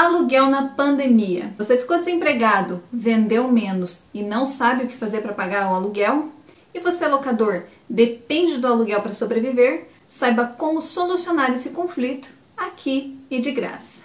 Aluguel na pandemia. Você ficou desempregado, vendeu menos e não sabe o que fazer para pagar o aluguel? E você, locador, depende do aluguel para sobreviver? Saiba como solucionar esse conflito aqui e de graça.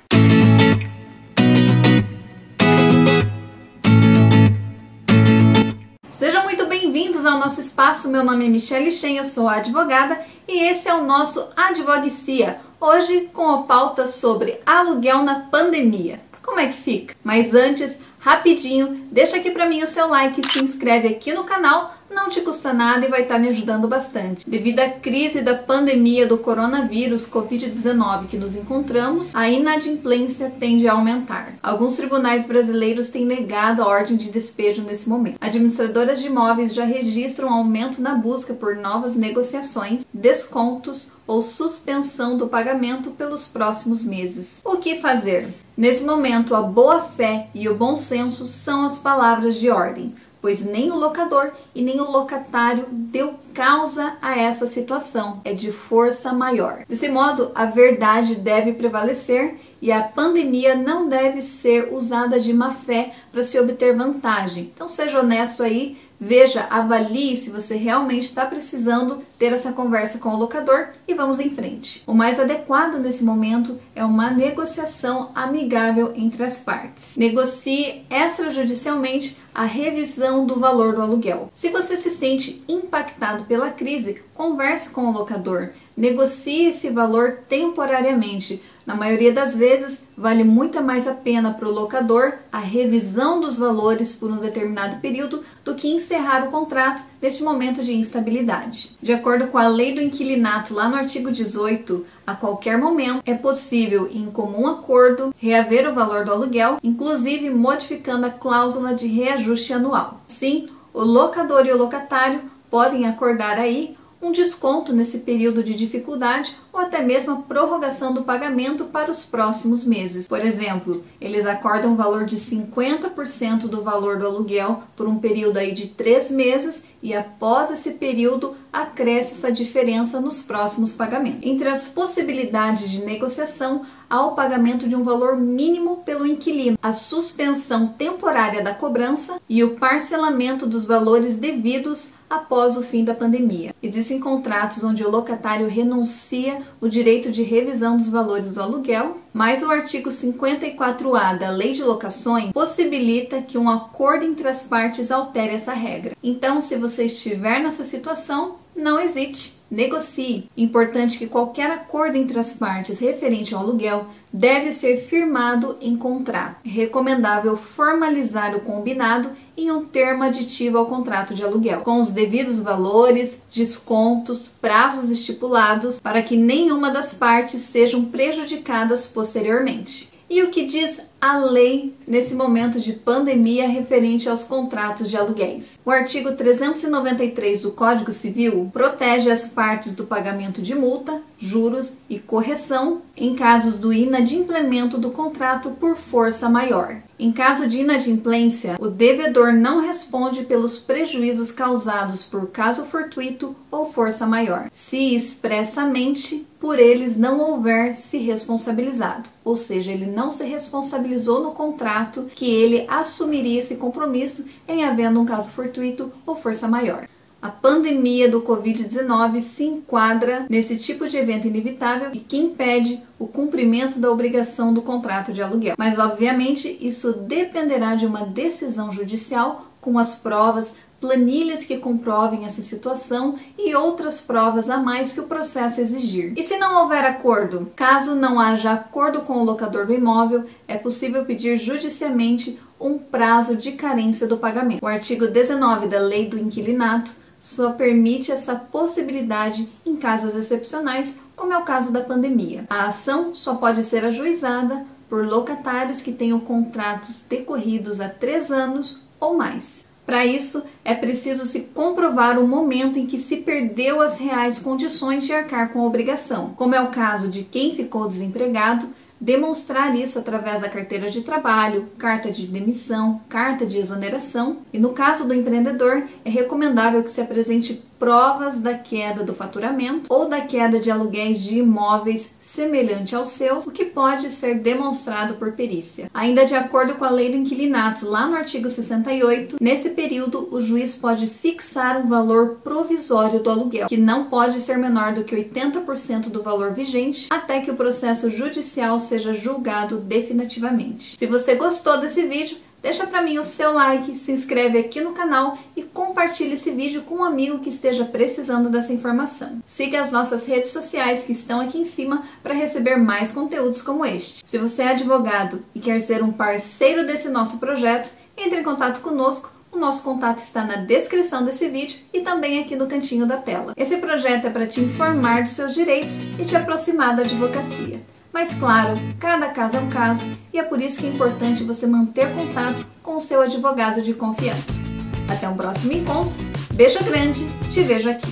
Sejam muito bem-vindos ao nosso espaço. Meu nome é Michelle Shen, eu sou advogada e esse é o nosso Advoguecia. Hoje com a pauta sobre aluguel na pandemia. Como é que fica? Mas antes, rapidinho, deixa aqui pra mim o seu like e se inscreve aqui no canal. Não te custa nada e vai estar me ajudando bastante. Devido à crise da pandemia do coronavírus Covid-19 que nos encontramos, a inadimplência tende a aumentar. Alguns tribunais brasileiros têm negado a ordem de despejo nesse momento. Administradoras de imóveis já registram aumento na busca por novas negociações, descontos ou suspensão do pagamento pelos próximos meses. O que fazer? Nesse momento, a boa-fé e o bom senso são as palavras de ordem, pois nem o locador e nem o locatário deu causa a essa situação, é de força maior. Desse modo, a verdade deve prevalecer e a pandemia não deve ser usada de má fé para se obter vantagem. Então seja honesto aí, veja, avalie se você realmente está precisando ter essa conversa com o locador e vamos em frente. O mais adequado nesse momento é uma negociação amigável entre as partes. Negocie extrajudicialmente a revisão do valor do aluguel. Se você se sente impactado pela crise, converse com o locador. Negocie esse valor temporariamente. Na maioria das vezes, vale muito mais a pena para o locador a revisão dos valores por um determinado período do que encerrar o contrato neste momento de instabilidade. De acordo com a lei do inquilinato, lá no artigo 18, a qualquer momento é possível, em comum acordo, reaver o valor do aluguel, inclusive modificando a cláusula de reajuste anual. Sim, o locador e o locatário podem acordar aí um desconto nesse período de dificuldade ou até mesmo a prorrogação do pagamento para os próximos meses. Por exemplo, eles acordam um valor de 50% do valor do aluguel por um período aí de 3 meses e após esse período acresce essa diferença nos próximos pagamentos. Entre as possibilidades de negociação há o pagamento de um valor mínimo pelo inquilino, a suspensão temporária da cobrança e o parcelamento dos valores devidos após o fim da pandemia. Existem contratos onde o locatário renuncia o direito de revisão dos valores do aluguel, mas o artigo 54A da Lei de Locações possibilita que um acordo entre as partes altere essa regra. Então, se você estiver nessa situação, não hesite, negocie. Importante que qualquer acordo entre as partes referente ao aluguel deve ser firmado em contrato. É recomendável formalizar o combinado em um termo aditivo ao contrato de aluguel, com os devidos valores, descontos, prazos estipulados, para que nenhuma das partes sejam prejudicadas posteriormente. E o que diz a lei nesse momento de pandemia referente aos contratos de aluguéis? O artigo 393 do Código Civil protege as partes do pagamento de multa, juros e correção em casos do inadimplemento do contrato por força maior. Em caso de inadimplência, o devedor não responde pelos prejuízos causados por caso fortuito ou força maior, se expressamente por eles não houver se responsabilizado, ou seja, ele não se responsabilizou no contrato que ele assumiria esse compromisso em havendo um caso fortuito ou força maior. A pandemia do Covid-19 se enquadra nesse tipo de evento inevitável e que impede o cumprimento da obrigação do contrato de aluguel. Mas, obviamente, isso dependerá de uma decisão judicial com as provas, planilhas que comprovem essa situação e outras provas a mais que o processo exigir. E se não houver acordo? Caso não haja acordo com o locador do imóvel, é possível pedir judicialmente um prazo de carência do pagamento. O artigo 19 da Lei do Inquilinato só permite essa possibilidade em casos excepcionais, como é o caso da pandemia. A ação só pode ser ajuizada por locatários que tenham contratos decorridos há 3 anos ou mais. Para isso, é preciso se comprovar o momento em que se perdeu as reais condições de arcar com a obrigação, como é o caso de quem ficou desempregado, demonstrar isso através da carteira de trabalho, carta de demissão, carta de exoneração, e no caso do empreendedor, é recomendável que se apresente provas da queda do faturamento ou da queda de aluguéis de imóveis semelhante aos seus, o que pode ser demonstrado por perícia. Ainda de acordo com a lei do inquilinato, lá no artigo 68, nesse período o juiz pode fixar um valor provisório do aluguel, que não pode ser menor do que 80% do valor vigente, até que o processo judicial seja julgado definitivamente. Se você gostou desse vídeo, deixa para mim o seu like, se inscreve aqui no canal e compartilhe esse vídeo com um amigo que esteja precisando dessa informação. Siga as nossas redes sociais que estão aqui em cima para receber mais conteúdos como este. Se você é advogado e quer ser um parceiro desse nosso projeto, entre em contato conosco. O nosso contato está na descrição desse vídeo e também aqui no cantinho da tela. Esse projeto é para te informar dos seus direitos e te aproximar da advocacia. Mas claro, cada caso é um caso e é por isso que é importante você manter contato com o seu advogado de confiança. Até um próximo encontro, beijo grande, te vejo aqui.